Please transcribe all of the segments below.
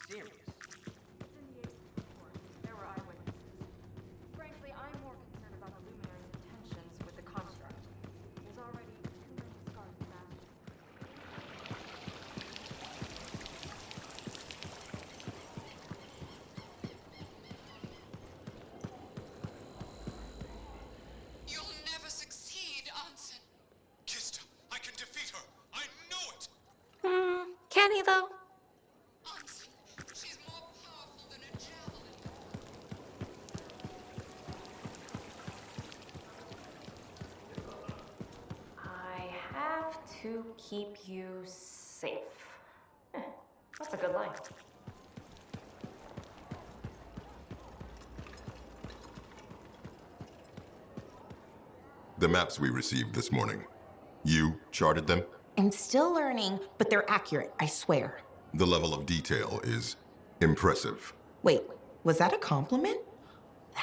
serious. It's in the agent's report. There were eyewitnesses. Frankly, I'm more concerned about the Luminary's intentions with the construct. There's already too many scars to master. You'll never succeed, Anson. Kista, I can defeat her. I know it. Can he though? Anson, she's more powerful than a javelin. I have to keep you safe. That's a good line. The maps we received this morning. You charted them? I'm still learning, but they're accurate, I swear. The level of detail is impressive. Wait, was that a compliment?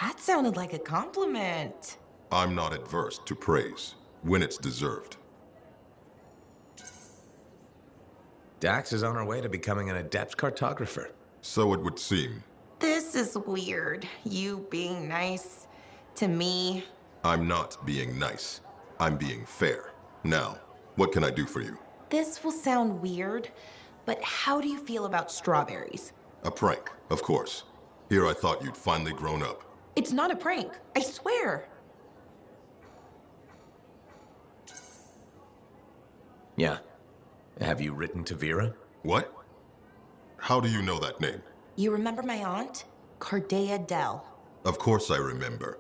That sounded like a compliment. I'm not adverse to praise when it's deserved. Dax is on her way to becoming an adept cartographer. So it would seem. This is weird. You being nice to me. I'm not being nice. I'm being fair. Now, what can I do for you? This will sound weird, but how do you feel about strawberries? A prank, of course. Here I thought you'd finally grown up. It's not a prank, I swear. Yeah. Have you written to Vera? What? How do you know that name? You remember my aunt? Cardea Dell. Of course I remember.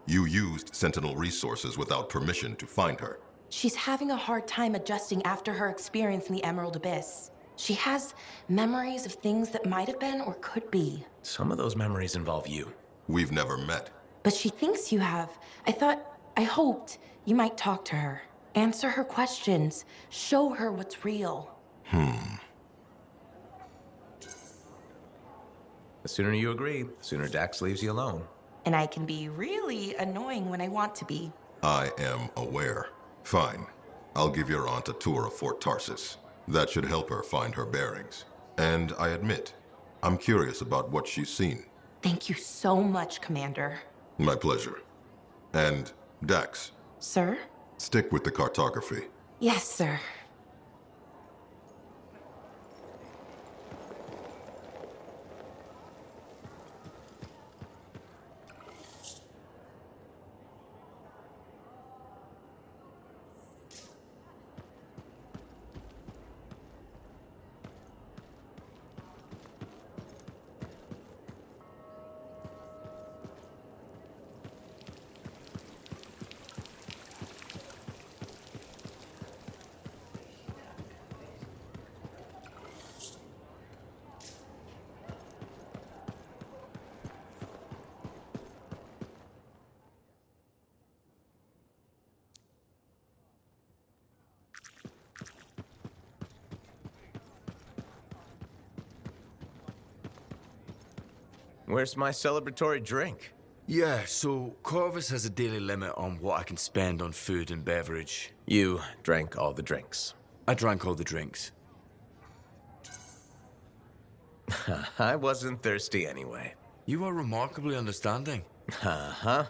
You used Sentinel resources without permission to find her. She's having a hard time adjusting after her experience in the Emerald Abyss. She has memories of things that might have been or could be. Some of those memories involve you. We've never met. But she thinks you have. I hoped you might talk to her. Answer her questions. Show her what's real. The sooner you agree, the sooner Dax leaves you alone. And I can be really annoying when I want to be. I am aware. Fine. I'll give your aunt a tour of Fort Tarsis. That should help her find her bearings. And I admit, I'm curious about what she's seen. Thank you so much, Commander. My pleasure. And, Dax, Sir? stick with the cartography. Yes, sir. Where's my celebratory drink? Yeah, so Corvus has a daily limit on what I can spend on food and beverage. You drank all the drinks. I drank all the drinks. I wasn't thirsty anyway. You are remarkably understanding. Uh-huh.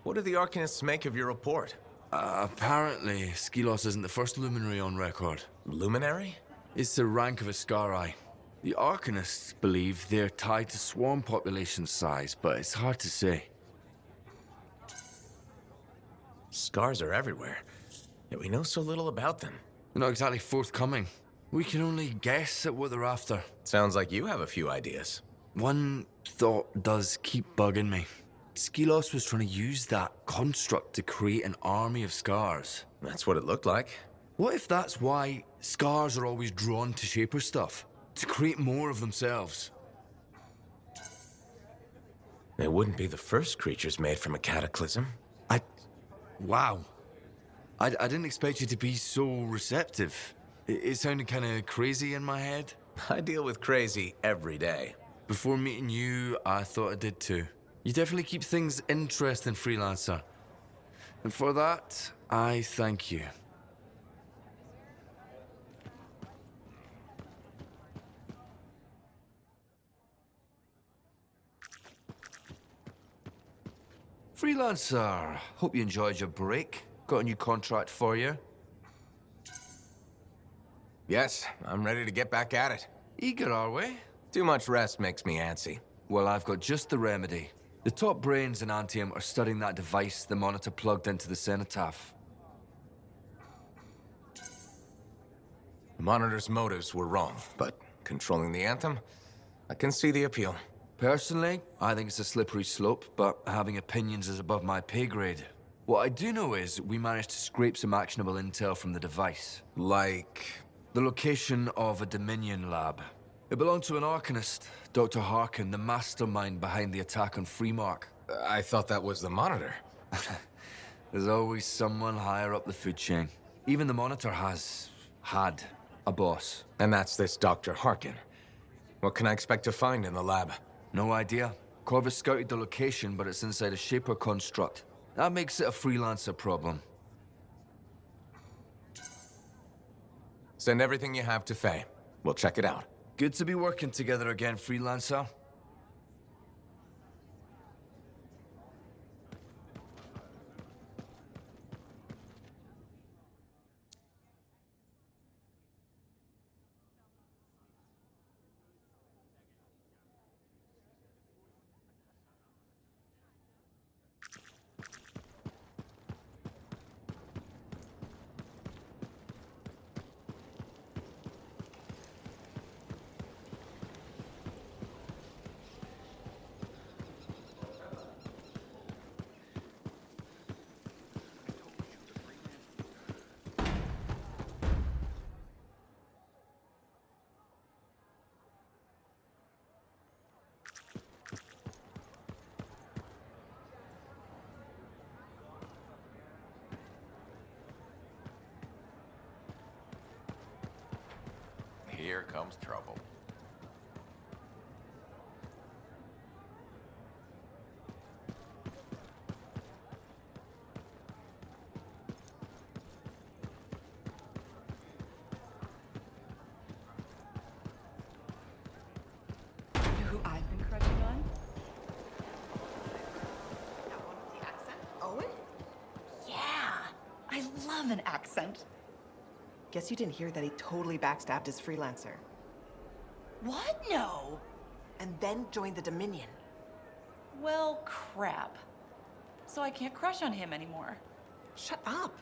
What do the Arcanists make of your report? Apparently, Skelos isn't the first luminary on record. Luminary? It's the rank of a Scarai. The Arcanists believe they're tied to swarm population size, but it's hard to say. Scars are everywhere, yet we know so little about them. They're not exactly forthcoming. We can only guess at what they're after. Sounds like you have a few ideas. One thought does keep bugging me. Skelos was trying to use that construct to create an army of scars. That's what it looked like. What if that's why scars are always drawn to Shaper stuff? To create more of themselves? They wouldn't be the first creatures made from a cataclysm. Wow. I didn't expect you to be so receptive. It sounded kind of crazy in my head. I deal with crazy every day. Before meeting you, I thought I did too. You definitely keep things interesting, Freelancer. And for that, I thank you. Freelancer, hope you enjoyed your break. Got a new contract for you. Yes, I'm ready to get back at it. Eager, are we? Too much rest makes me antsy. Well, I've got just the remedy. The top brains in Anthem are studying that device the monitor plugged into the cenotaph. The monitor's motives were wrong, but controlling the Anthem, I can see the appeal. Personally, I think it's a slippery slope, but having opinions is above my pay grade. What I do know is we managed to scrape some actionable intel from the device. Like... The location of a Dominion lab. It belonged to an Arcanist, Dr. Harkin, the mastermind behind the attack on Freemark. I thought that was the monitor. There's always someone higher up the food chain. Even the Monitor had a boss. And that's this Dr. Harkin. What can I expect to find in the lab? No idea. Corvus scouted the location, but it's inside a Shaper construct. That makes it a freelancer problem. Send everything you have to Faye. We'll check it out. Good to be working together again, freelancer. Here comes trouble. You know who I've been crushing on? That one with the accent? Owen? Yeah! I love an accent. Guess you didn't hear that he totally backstabbed his freelancer. What? No! And then joined the Dominion. Well, crap. So I can't crush on him anymore. Shut up!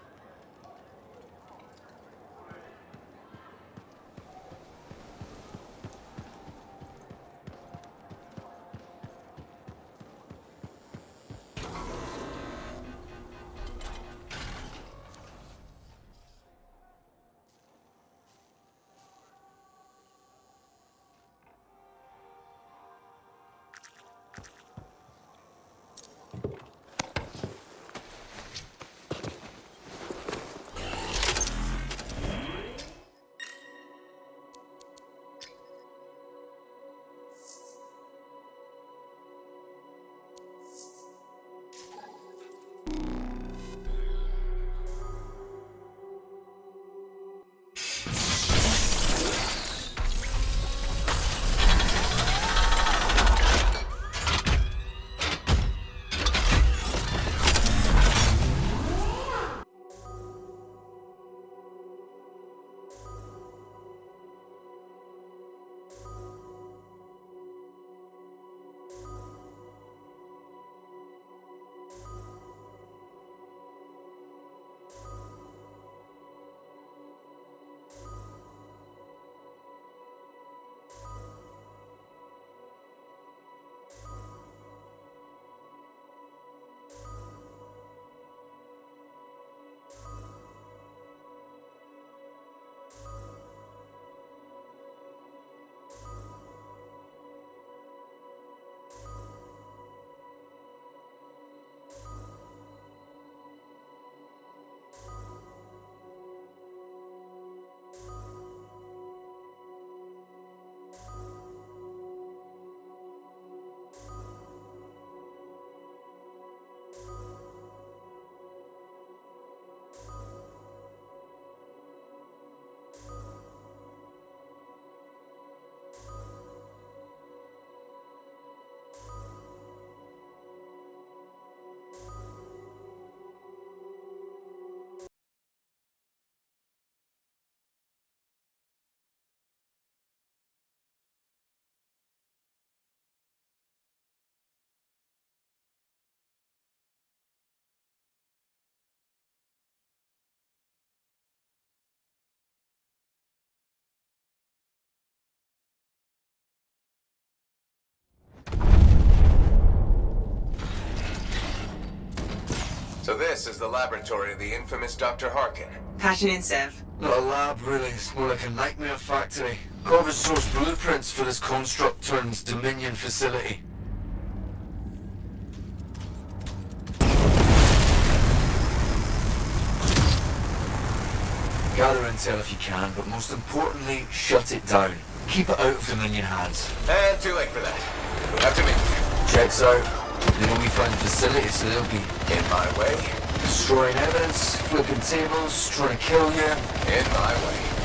This is the laboratory of the infamous Dr. Harkin. Passion in Sev. Not a lab, really. It's more like a nightmare factory. Corvus source blueprints for this construct turns Dominion facility. Gather intel if you can, but most importantly, shut it down. Keep it out of Dominion hands. And too late for that. We have to meet. Checks out. They know we find the facility, so they'll be In my way. destroying evidence, flipping tables, trying to kill you. In my way.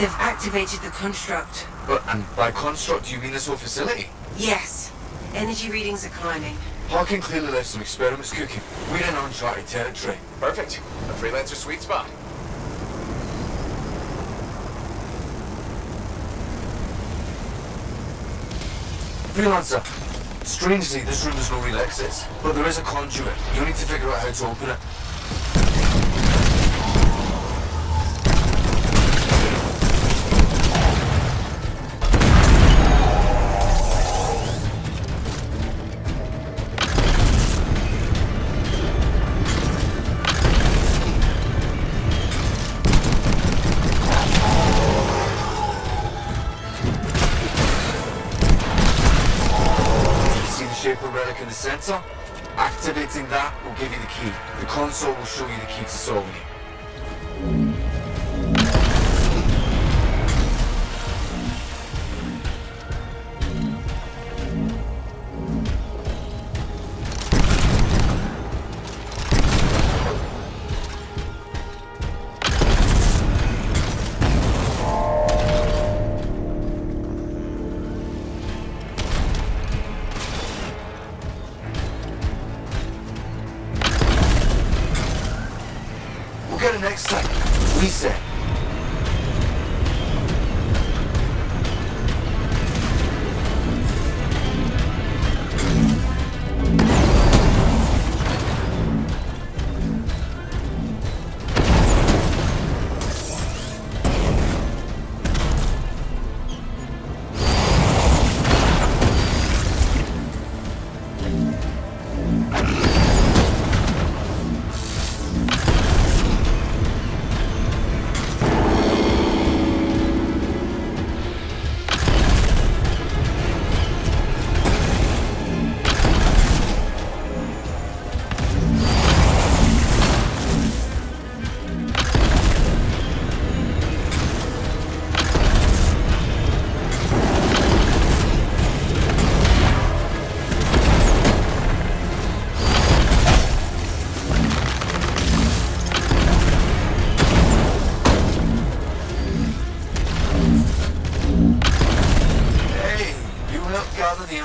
They've activated the construct. But, and by construct, you mean this whole facility? Yes. Energy readings are climbing. Harkin clearly left some experiments cooking. We're in uncharted territory. Perfect. A freelancer sweet spot. Freelancer. Strangely, this room has no real exits, but there is a conduit. You'll need to figure out how to open it. In the center, activating that will give you the key. The console will show you the key to solving it.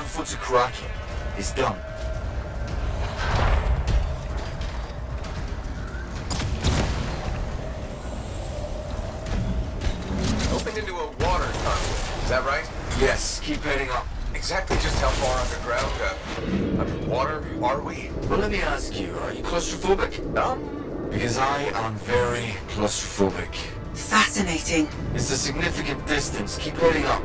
info to Kraken is done. Opened into a water conduit, is that right? Yes, keep heading up. Exactly just how far underground, underwater are we? Well, let me ask you, are you claustrophobic? Because I am very claustrophobic. Fascinating. It's a significant distance. Keep heading up.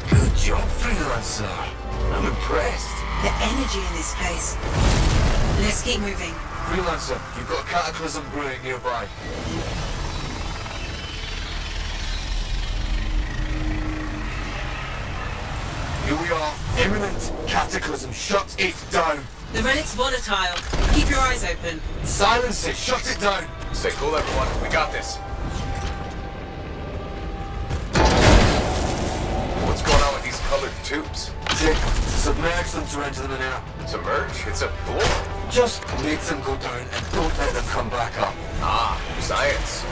Good job, freelancer. I'm impressed. The energy in this place. Let's keep moving. Freelancer, you've got a cataclysm brewing nearby. Here we are. Imminent cataclysm. Shut it down. The relic's volatile. Keep your eyes open. Silence it. Shut it down. Stay cool, everyone. We got this. What's going on with these colored tubes? Jake, submerge them to enter them in air. Submerge? It's a floor? Just make them go down and don't let them come back up. Ah, science.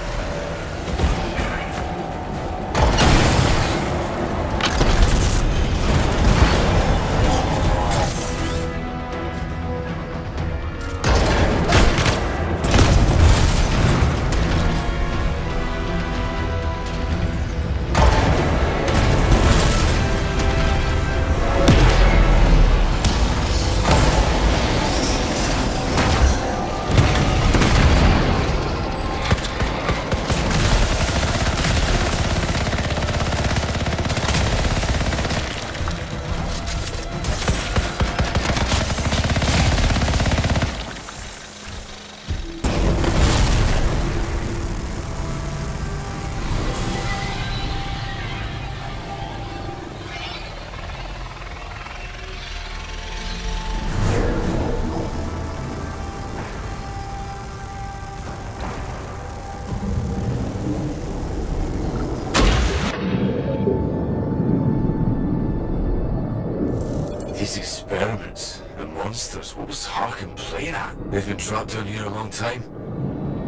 These experiments and monsters, what was Harkin playing at? They've been trapped down here a long time.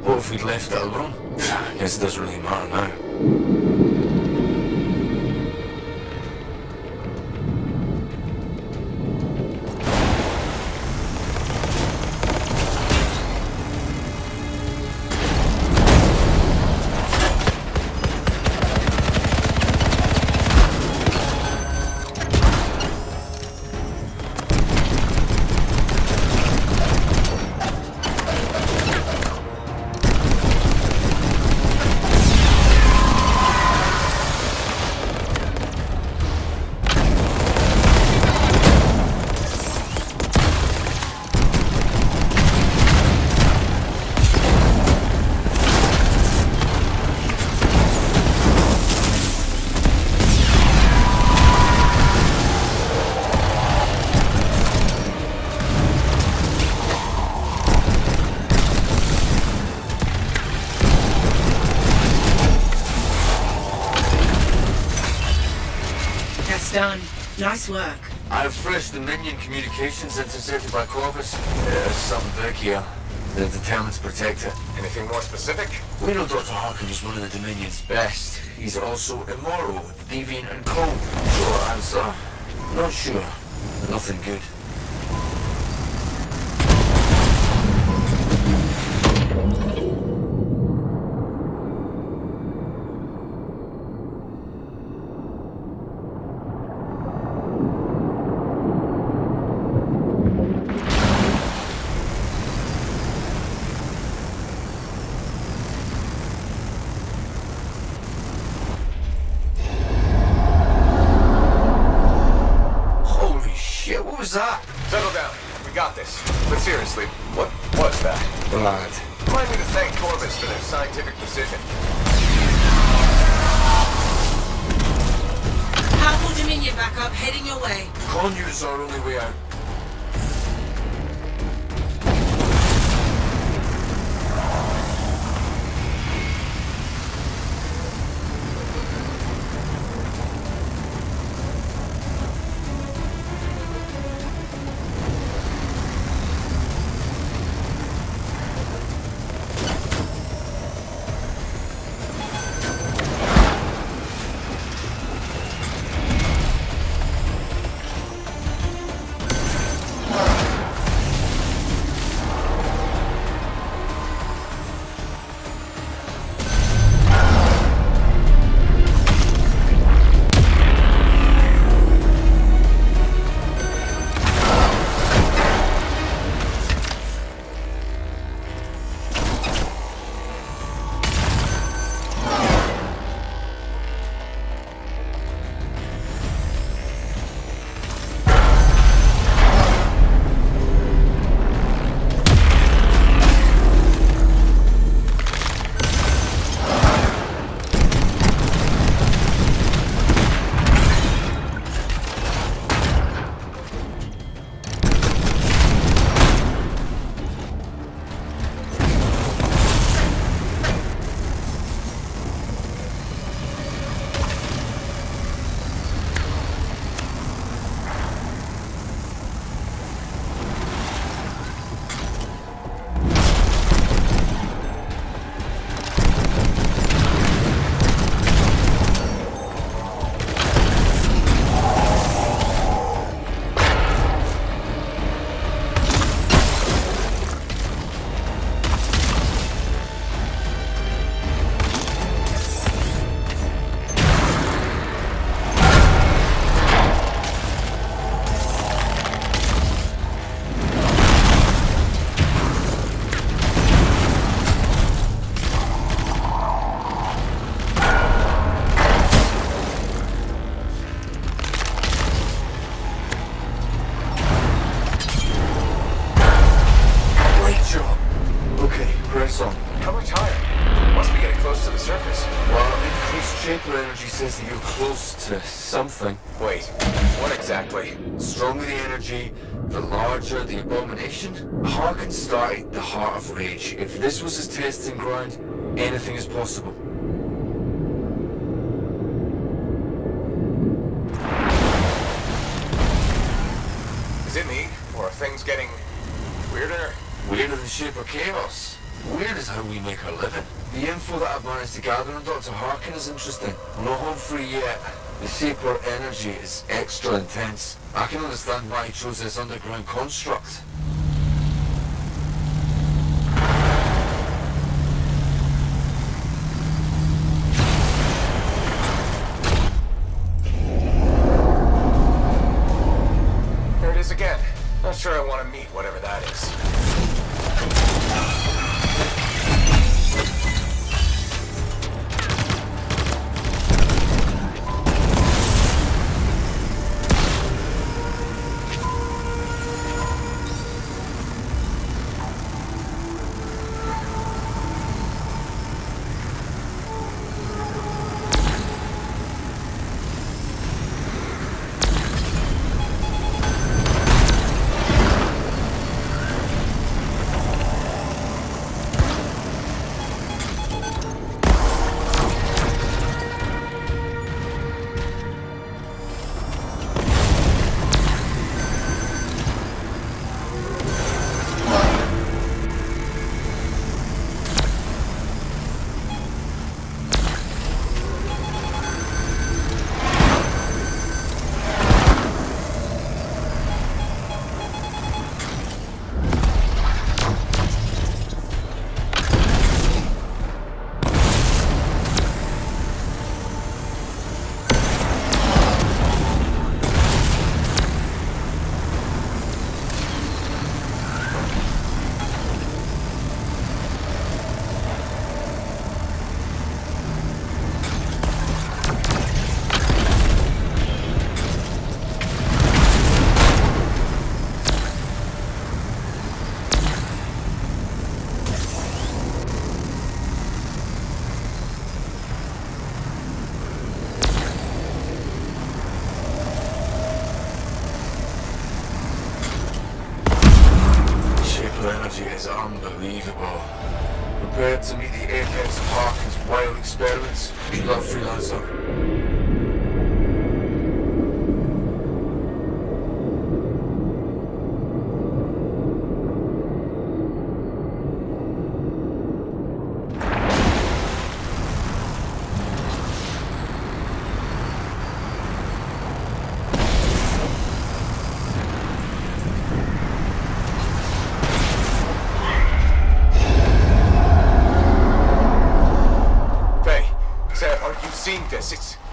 What if we'd left it alone? I guess it doesn't really matter now. Done. Nice work. I have fresh Dominion communications intercepted by Corvus. There's something big here. They're determined to protect it. Anything more specific? We know Dr. Harkin is one of the Dominion's best. He's also immoral, deviant, and cold. Short answer. Not sure. Nothing good. that? Settle down. We got this. But seriously, what was that? Blood. Remind me to thank Corvus for their scientific precision. Powerful Dominion backup heading your way. Conduit's our only way out. all. How much higher? Must be getting close to the surface. Well, increased shaper energy says that you're close to something. Wait, what exactly? Stronger the energy, the larger the abomination. Harkin started the heart of rage. If this was his testing ground, anything is possible. Is it me, or are things getting weirder? Weirder than shaper chaos. Weird is how we make our living. The info that I've managed to gather on Dr. Harkin is interesting. I'm not home free yet. The shaper energy is extra intense. I can understand why he chose this underground construct. There it is again. Not sure I want to meet whatever that is. Energy is unbelievable. Prepared to meet the apex of Harkin's wild experiments. Good luck, freelancer.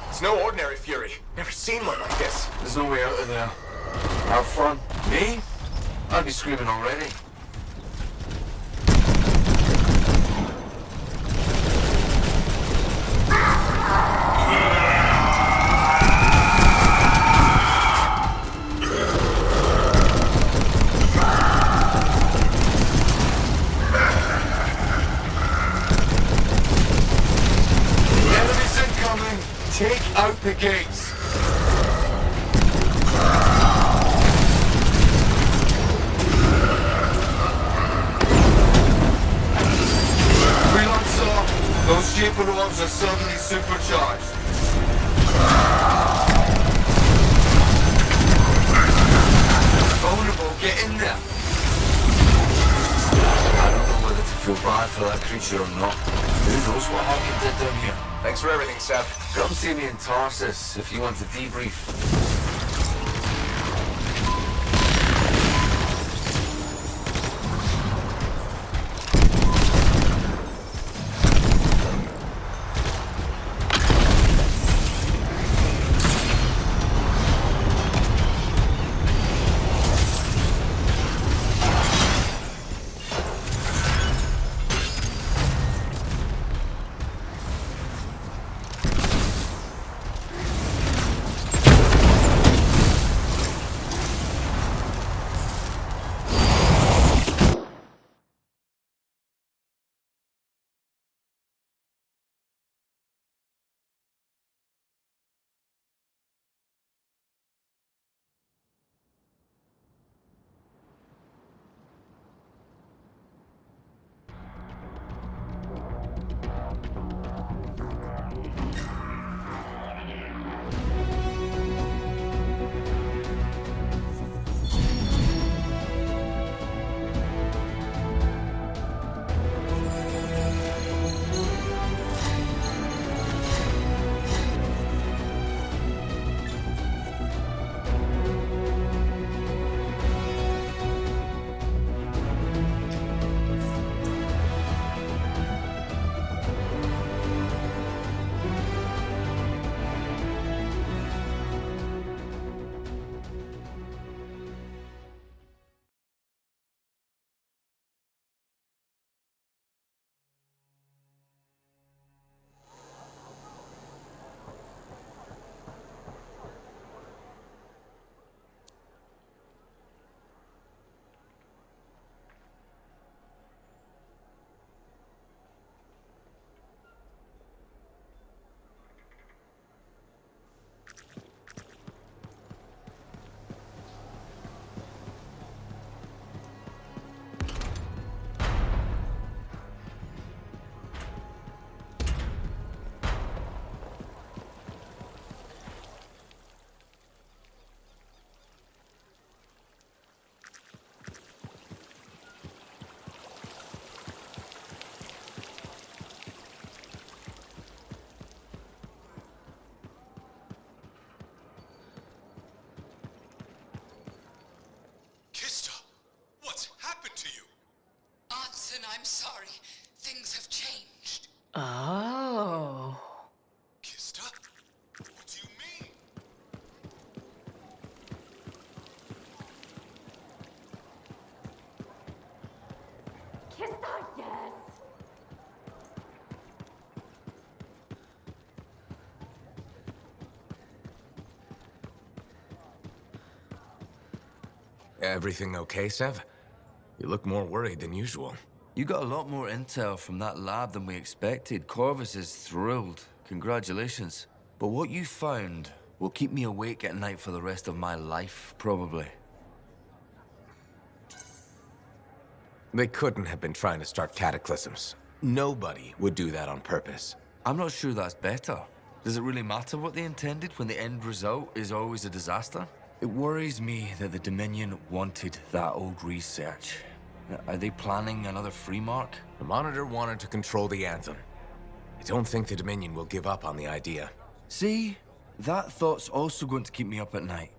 It's no ordinary fury. Never seen one like this. There's no way out of there. Have fun. Me? I'd be screaming already. Take out the gates! Freelancer, those shaper orbs are suddenly supercharged. Vulnerable, get in there! I don't know whether to feel bad for that creature or not. Who knows what Harkin did down here? Thanks for everything, Seb. Come see me in Tarsus if you want to debrief. Jonathan, I'm sorry. Things have changed. Oh. Kista? What do you mean? Kista, yes! Everything okay, Sev? You look more worried than usual. You got a lot more intel from that lab than we expected. Corvus is thrilled. Congratulations. But what you found will keep me awake at night for the rest of my life, probably. They couldn't have been trying to start cataclysms. Nobody would do that on purpose. I'm not sure that's better. Does it really matter what they intended when the end result is always a disaster? It worries me that the Dominion wanted that old research. Are they planning another free mark? The Monitor wanted to control the Anthem. I don't think the Dominion will give up on the idea. See? That thought's also going to keep me up at night.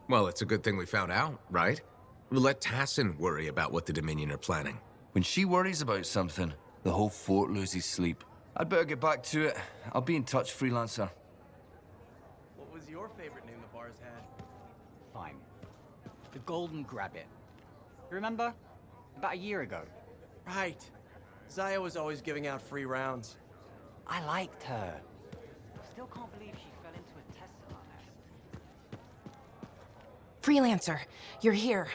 Well, it's a good thing we found out, right? We'll let Tassin worry about what the Dominion are planning. When she worries about something, the whole fort loses sleep. I'd better get back to it. I'll be in touch, freelancer. What was your favorite name the bars had? Fine. The Golden Grabbit. Remember? About a year ago. Right. Zaya was always giving out free rounds. I liked her. Still can't believe she fell into a Tesla nest. Freelancer, you're here.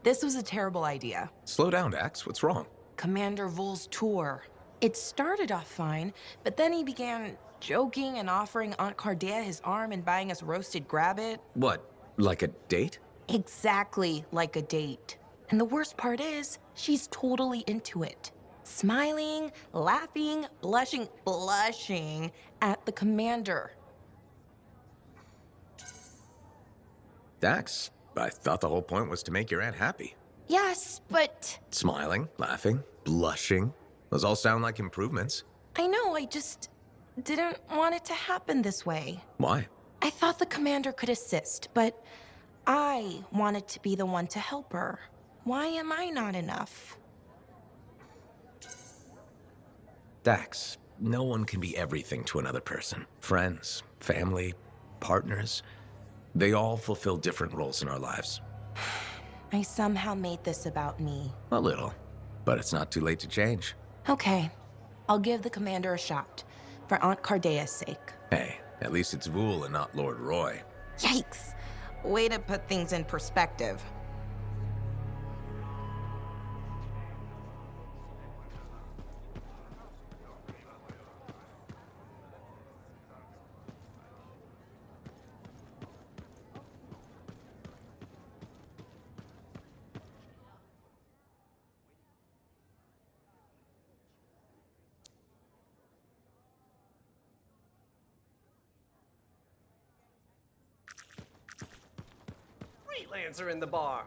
This was a terrible idea. Slow down, Dax. What's wrong? Commander Vol's tour. It started off fine, but then he began joking and offering Aunt Cardea his arm and buying us roasted grabbit. What, like a date? Exactly like a date. And the worst part is, she's totally into it. Smiling, laughing, blushing at the commander. Dax, I thought the whole point was to make your aunt happy. Yes, but... Smiling, laughing, blushing. Those all sound like improvements. I know, I just didn't want it to happen this way. Why? I thought the commander could assist, but I wanted to be the one to help her. Why am I not enough? Dax, no one can be everything to another person. Friends, family, partners. They all fulfill different roles in our lives. I somehow made this about me. A little, but it's not too late to change. Okay, I'll give the commander a shot, for Aunt Cardea's sake. Hey, at least it's Vul and not Lord Roy. Yikes! Way to put things in perspective. Freelancer in the bar.